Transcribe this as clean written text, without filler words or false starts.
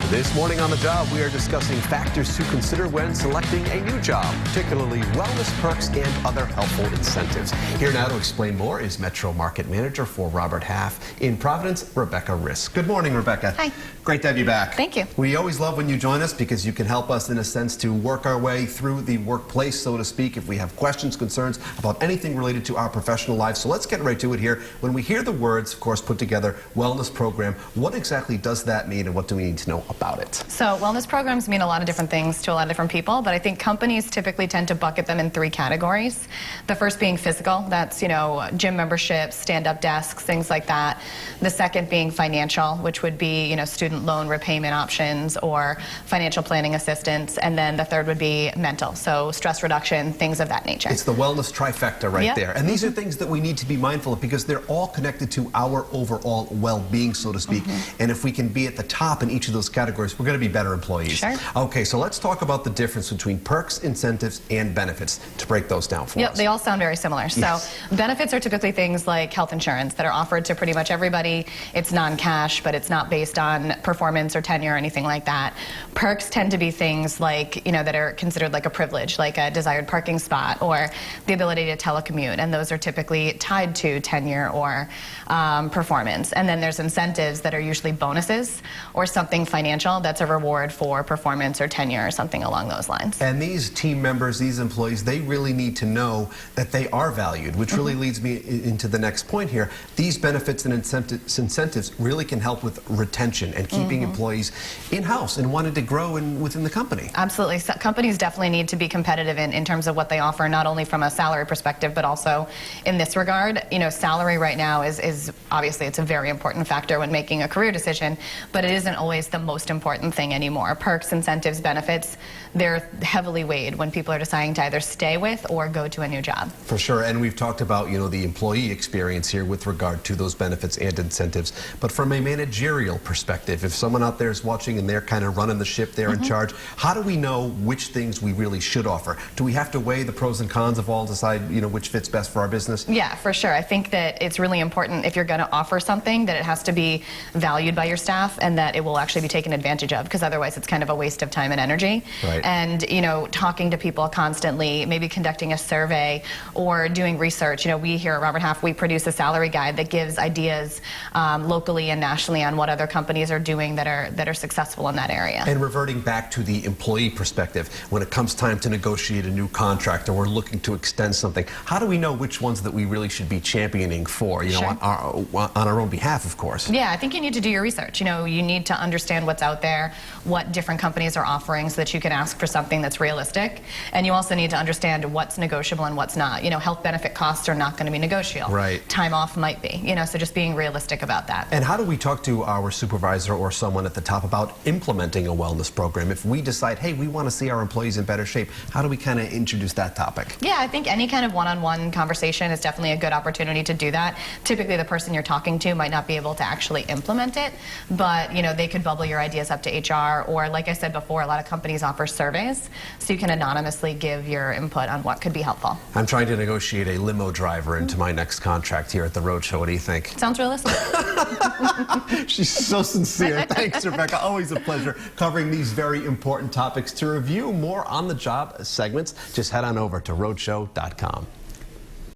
This morning on The Job, we are discussing factors to consider when selecting a new job, particularly wellness perks and other helpful incentives. Here now to explain more is Metro Market Manager for Robert Half in Providence, Rebecca Risk. Good morning, Rebecca. Hi. Great to have you back. Thank you. We always love when you join us because you can help us, in a sense, to work our way through the workplace, so to speak, if we have questions, concerns about anything related to our professional lives. So let's get right to it here. When we hear the words, of course, put together, wellness program, what exactly does that mean and what do we need to know about it? So wellness programs mean a lot of different things to a lot of different people, but I think companies typically tend to bucket them in three categories. The first being physical, that's, gym memberships, stand-up desks, things like that. The second being financial, which would be, student loan repayment options or financial planning assistance. And then the third would be mental, so stress reduction, things of that nature. It's the wellness trifecta right there. And these are things that we need to be mindful of because they're all connected to our overall well-being, so to speak. And if we can be at the top in each of those categories, we're going to be better employees. Sure. Okay, so let's talk about the difference between perks, incentives, and benefits to break those down for us. Yep, they all sound very similar. Yes. So benefits are typically things like health insurance that are offered to pretty much everybody. It's non-cash, but it's not based on performance or tenure or anything like that. Perks tend to be things like, that are considered like a privilege, like a desired parking spot or the ability to telecommute, and those are typically tied to tenure or performance. And then there's incentives that are usually bonuses or something financial that's a reward for performance or tenure or something along those lines. And these team members, these employees, they really need to know that they are valued, which really leads me into the next point here. These benefits and incentives really can help with retention and keeping employees in-house and wanting to grow within the company. Absolutely. So companies definitely need to be competitive in terms of what they offer, not only from a salary perspective, but also in this regard. Salary right now is obviously it's a very important factor when making a career decision, but it isn't always the most important thing anymore. Perks, incentives, benefits, they're heavily weighed when people are deciding to either stay with or go to a new job. For sure, and we've talked about, the employee experience here with regard to those benefits and incentives, but from a managerial perspective, if someone out there is watching and they're kind of running the ship, they're in charge, how do we know which things we really should offer? Do we have to weigh the pros and cons of all and decide, which fits best for our business? Yeah, for sure. I think that it's really important if you're going to offer something that it has to be valued by your staff and that it will actually be taken advantage of, because otherwise it's kind of a waste of time and energy. Right. And, talking to people constantly, maybe conducting a survey or doing research. We here at Robert Half, we produce a salary guide that gives ideas locally and nationally on what other companies are doing that are successful in that area. And reverting back to the employee perspective, when it comes time to negotiate a new contract or we're looking to extend something, how do we know which ones that we really should be championing for, Sure. on our own behalf, of course? Yeah, I think you need to do your research. You need to understand what's out there, what different companies are offering so that you can ask for something that's realistic. And you also need to understand what's negotiable and what's not. Health benefit costs are not going to be negotiable. Right. Time off might be, so just being realistic about that. And how do we talk to our supervisor or someone at the top about implementing a wellness program? If we decide, hey, we want to see our employees in better shape, how do we kind of introduce that topic? Yeah, I think any kind of one-on-one conversation is definitely a good opportunity to do that. Typically, the person you're talking to might not be able to actually implement it, but they could bubble your ideas up to HR, or like I said before, a lot of companies offer surveys, so you can anonymously give your input on what could be helpful. I'm trying to negotiate a limo driver into my next contract here at the Roadshow. What do you think? Sounds realistic. She's so sincere. Thanks, Rebecca. Always a pleasure covering these very important topics. To review more on the job segments, just head on over to roadshow.com.